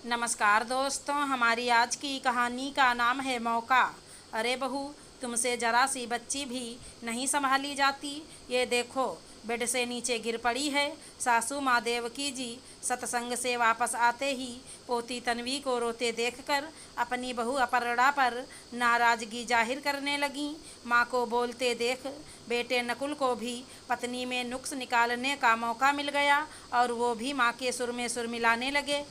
नमस्कार दोस्तों, हमारी आज की कहानी का नाम है मौका। अरे बहू, तुमसे जरा सी बच्ची भी नहीं संभाली जाती। ये देखो, बेड से नीचे गिर पड़ी है। सासू माँ देवकी जी सत्संग से वापस आते ही पोती तन्वी को रोते देखकर अपनी बहू अपर्णा पर नाराजगी जाहिर करने लगीं। माँ को बोलते देख बेटे नकुल को भी पत्नी में नुक्स निकालने का मौका मिल गया और वो भी माँ के सुर में सुर मिलाने लगे।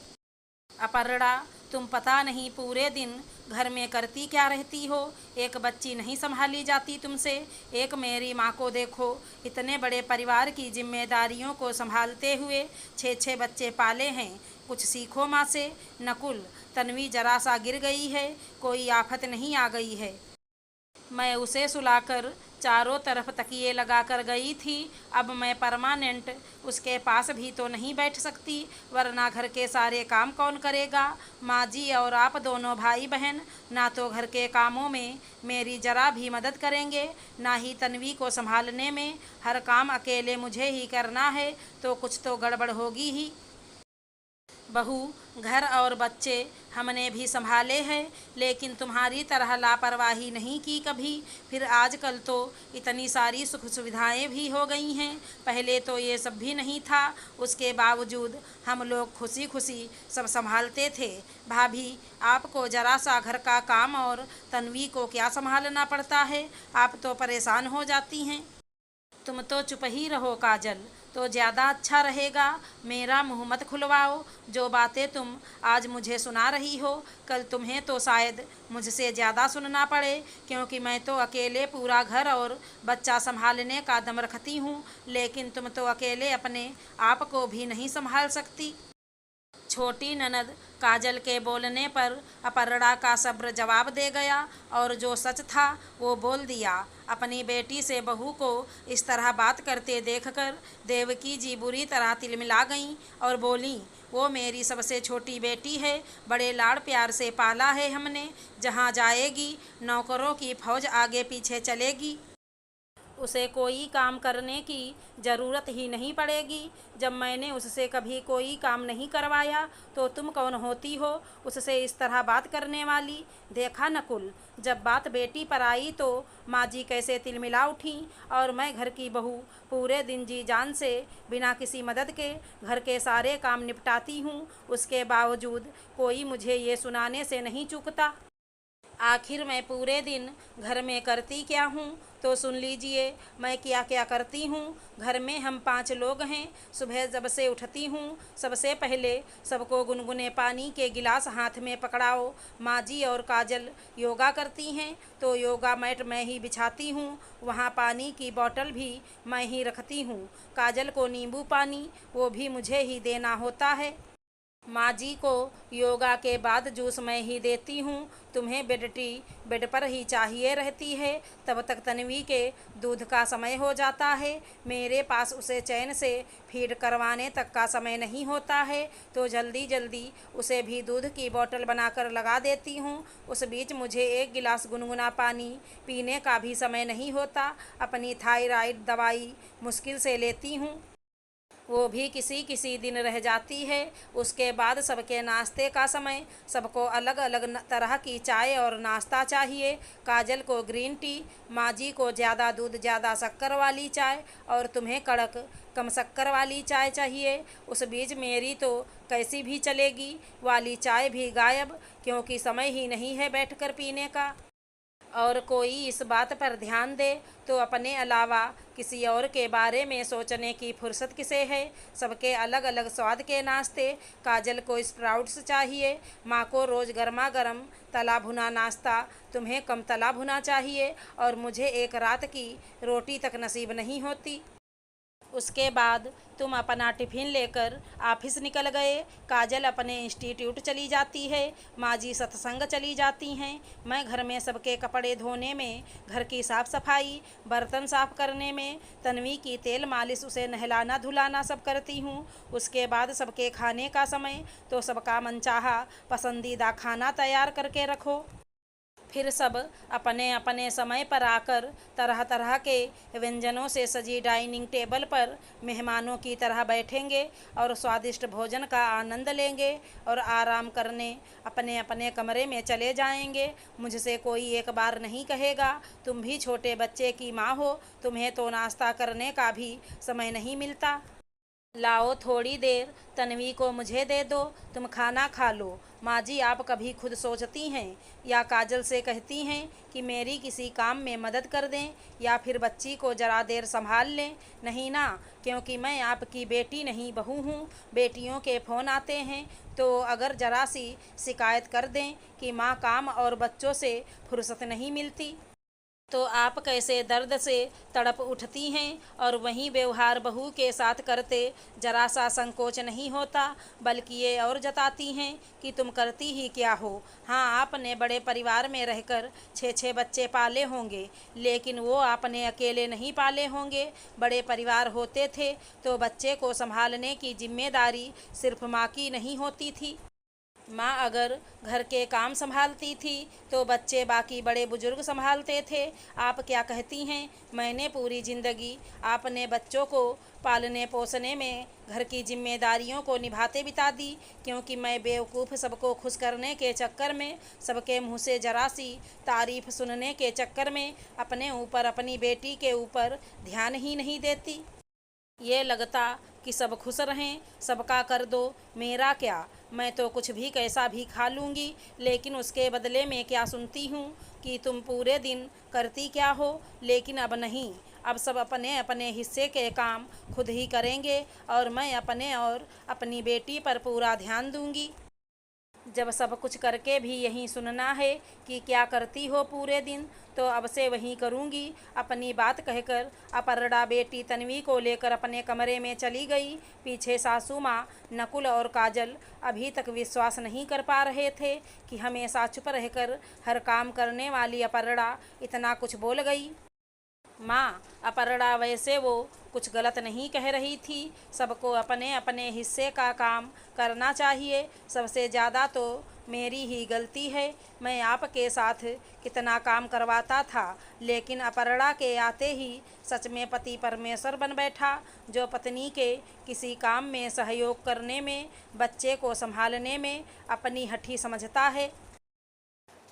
अपर्णा, तुम पता नहीं पूरे दिन घर में करती क्या रहती हो। एक बच्ची नहीं संभाली जाती तुमसे। एक मेरी माँ को देखो, इतने बड़े परिवार की जिम्मेदारियों को संभालते हुए 6 बच्चे पाले हैं। कुछ सीखो माँ से। नकुल, तन्वी जरा सा गिर गई है, कोई आफत नहीं आ गई है। मैं उसे सुलाकर चारों तरफ तकिए लगाकर गई थी। अब मैं परमानेंट उसके पास भी तो नहीं बैठ सकती, वरना घर के सारे काम कौन करेगा। माँ जी और आप दोनों भाई बहन ना तो घर के कामों में मेरी जरा भी मदद करेंगे, ना ही तन्वी को संभालने में। हर काम अकेले मुझे ही करना है, तो कुछ तो गड़बड़ होगी ही। बहू, घर और बच्चे हमने भी संभाले हैं, लेकिन तुम्हारी तरह लापरवाही नहीं की कभी। फिर आजकल तो इतनी सारी सुख सुविधाएं भी हो गई हैं, पहले तो ये सब भी नहीं था। उसके बावजूद हम लोग खुशी खुशी सब संभालते थे। भाभी, आपको जरा सा घर का काम और तन्वी को क्या संभालना पड़ता है, आप तो परेशान हो जाती हैं। तुम तो चुप ही रहो काजल, तो ज़्यादा अच्छा रहेगा। मेरा मुंह मत खुलवाओ। जो बातें तुम आज मुझे सुना रही हो, कल तुम्हें तो शायद मुझसे ज़्यादा सुनना पड़े, क्योंकि मैं तो अकेले पूरा घर और बच्चा संभालने का दम रखती हूँ, लेकिन तुम तो अकेले अपने आप को भी नहीं संभाल सकती। छोटी ननद काजल के बोलने पर अपर्णा का सब्र जवाब दे गया और जो सच था वो बोल दिया। अपनी बेटी से बहू को इस तरह बात करते देखकर देवकी जी बुरी तरह तिलमिला गईं और बोलीं, वो मेरी सबसे छोटी बेटी है, बड़े लाड़ प्यार से पाला है हमने। जहाँ जाएगी नौकरों की फौज आगे पीछे चलेगी, उसे कोई काम करने की ज़रूरत ही नहीं पड़ेगी। जब मैंने उससे कभी कोई काम नहीं करवाया तो तुम कौन होती हो उससे इस तरह बात करने वाली। देखा नकुल, जब बात बेटी पर आई तो माँ जी कैसे तिलमिला उठी, और मैं घर की बहू पूरे दिन जी जान से बिना किसी मदद के घर के सारे काम निपटाती हूँ, उसके बावजूद कोई मुझे ये सुनाने से नहीं चूकता। आखिर मैं पूरे दिन घर में करती क्या हूँ, तो सुन लीजिए मैं क्या क्या करती हूँ। घर में हम 5 लोग हैं। सुबह जब से उठती हूँ, सबसे पहले सबको गुनगुने पानी के गिलास हाथ में पकड़ाओ। माँ जी और काजल योगा करती हैं, तो योगा मैट मैं ही बिछाती हूँ। वहाँ पानी की बोतल भी मैं ही रखती हूँ। काजल को नींबू पानी वो भी मुझे ही देना होता है। माँ जी को योगा के बाद जूस मैं ही देती हूँ। तुम्हें बेड टी बेड पर ही चाहिए रहती है। तब तक तन्वी के दूध का समय हो जाता है। मेरे पास उसे चैन से फीड करवाने तक का समय नहीं होता है, तो जल्दी जल्दी उसे भी दूध की बोतल बनाकर लगा देती हूँ। उस बीच मुझे 1 गिलास गुनगुना पानी पीने का भी समय नहीं होता। अपनी थायराइड दवाई मुश्किल से लेती हूँ, वो भी किसी किसी दिन रह जाती है। उसके बाद सबके नाश्ते का समय। सबको अलग अलग तरह की चाय और नाश्ता चाहिए। काजल को ग्रीन टी, माँ जी को ज़्यादा दूध ज़्यादा शक्कर वाली चाय, और तुम्हें कड़क कम शक्कर वाली चाय चाहिए। उस बीच मेरी तो कैसी भी चलेगी वाली चाय भी गायब, क्योंकि समय ही नहीं है बैठकर पीने का। और कोई इस बात पर ध्यान दे तो अपने अलावा किसी और के बारे में सोचने की फुर्सत किसे है। सबके अलग अलग स्वाद के नाश्ते। काजल को स्प्राउट्स चाहिए, माँ को रोज़ गर्मा गर्म तला भुना नाश्ता, तुम्हें कम तला भुना चाहिए, और मुझे एक रात की रोटी तक नसीब नहीं होती। उसके बाद तुम अपना टिफ़िन लेकर ऑफिस निकल गए। काजल अपने इंस्टीट्यूट चली जाती है, माँ जी सत्संग चली जाती हैं। मैं घर में सबके कपड़े धोने में, घर की साफ़ सफाई, बर्तन साफ़ करने में, तन्वी की तेल मालिश, उसे नहलाना धुलाना सब करती हूँ। उसके बाद सबके खाने का समय, तो सबका मनचाहा पसंदीदा खाना तैयार करके रखो। फिर सब अपने अपने समय पर आकर तरह तरह के व्यंजनों से सजी डाइनिंग टेबल पर मेहमानों की तरह बैठेंगे और स्वादिष्ट भोजन का आनंद लेंगे और आराम करने अपने अपने कमरे में चले जाएंगे। मुझसे कोई एक बार नहीं कहेगा तुम भी छोटे बच्चे की माँ हो, तुम्हें तो नाश्ता करने का भी समय नहीं मिलता। लाओ थोड़ी देर तन्वी को मुझे दे दो, तुम खाना खा लो। माँ जी आप कभी खुद सोचती हैं या काजल से कहती हैं कि मेरी किसी काम में मदद कर दें या फिर बच्ची को जरा देर संभाल लें? नहीं ना, क्योंकि मैं आपकी बेटी नहीं बहू हूँ। बेटियों के फ़ोन आते हैं तो अगर जरा सी शिकायत कर दें कि माँ काम और बच्चों से फुर्सत नहीं मिलती तो आप कैसे दर्द से तड़प उठती हैं। और वहीं व्यवहार बहू के साथ करते जरा सा संकोच नहीं होता, बल्कि ये और जताती हैं कि तुम करती ही क्या हो। हाँ, आपने बड़े परिवार में रहकर 6-6 बच्चे पाले होंगे, लेकिन वो आपने अकेले नहीं पाले होंगे। बड़े परिवार होते थे तो बच्चे को संभालने की जिम्मेदारी सिर्फ माँ की नहीं होती थी। माँ अगर घर के काम संभालती थी तो बच्चे बाकी बड़े बुजुर्ग संभालते थे। आप क्या कहती हैं? मैंने पूरी ज़िंदगी आपने बच्चों को पालने पोसने में घर की जिम्मेदारियों को निभाते बिता दी, क्योंकि मैं बेवकूफ़ सबको खुश करने के चक्कर में, सबके मुँह से जरा सी तारीफ़ सुनने के चक्कर में अपने ऊपर, अपनी बेटी के ऊपर ध्यान ही नहीं देती। ये लगता कि सब खुश रहें, सबका कर दो, मेरा क्या। मैं तो कुछ भी कैसा भी खा लूँगी, लेकिन उसके बदले में क्या सुनती हूँ कि तुम पूरे दिन करती क्या हो। लेकिन अब नहीं, अब सब अपने अपने हिस्से के काम खुद ही करेंगे और मैं अपने और अपनी बेटी पर पूरा ध्यान दूँगी। जब सब कुछ करके भी यही सुनना है कि क्या करती हो पूरे दिन, तो अब से वही करूँगी। अपनी बात कहकर अपर्णा बेटी तन्वी को लेकर अपने कमरे में चली गई। पीछे सासू माँ, नकुल और काजल अभी तक विश्वास नहीं कर पा रहे थे कि हमेशा चुप रहकर हर काम करने वाली अपर्णा इतना कुछ बोल गई। माँ, अपर्णा वैसे वो कुछ गलत नहीं कह रही थी। सबको अपने अपने हिस्से का काम करना चाहिए। सबसे ज़्यादा तो मेरी ही गलती है। मैं आपके साथ कितना काम करवाता था, लेकिन अपर्णा के आते ही सच में पति परमेश्वर बन बैठा, जो पत्नी के किसी काम में सहयोग करने में, बच्चे को संभालने में अपनी हठी समझता है।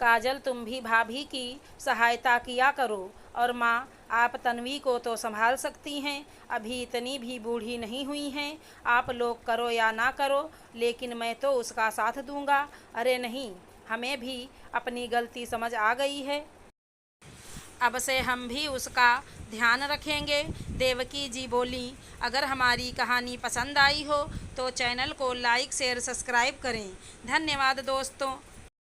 काजल, तुम भी भाभी की सहायता किया करो। और माँ, आप तन्वी को तो संभाल सकती हैं, अभी इतनी भी बूढ़ी नहीं हुई हैं। आप लोग करो या ना करो, लेकिन मैं तो उसका साथ दूंगा। अरे नहीं, हमें भी अपनी गलती समझ आ गई है, अब से हम भी उसका ध्यान रखेंगे। देवकी जी बोली, अगर हमारी कहानी पसंद आई हो तो चैनल को लाइक शेयर सब्सक्राइब करें। धन्यवाद दोस्तों।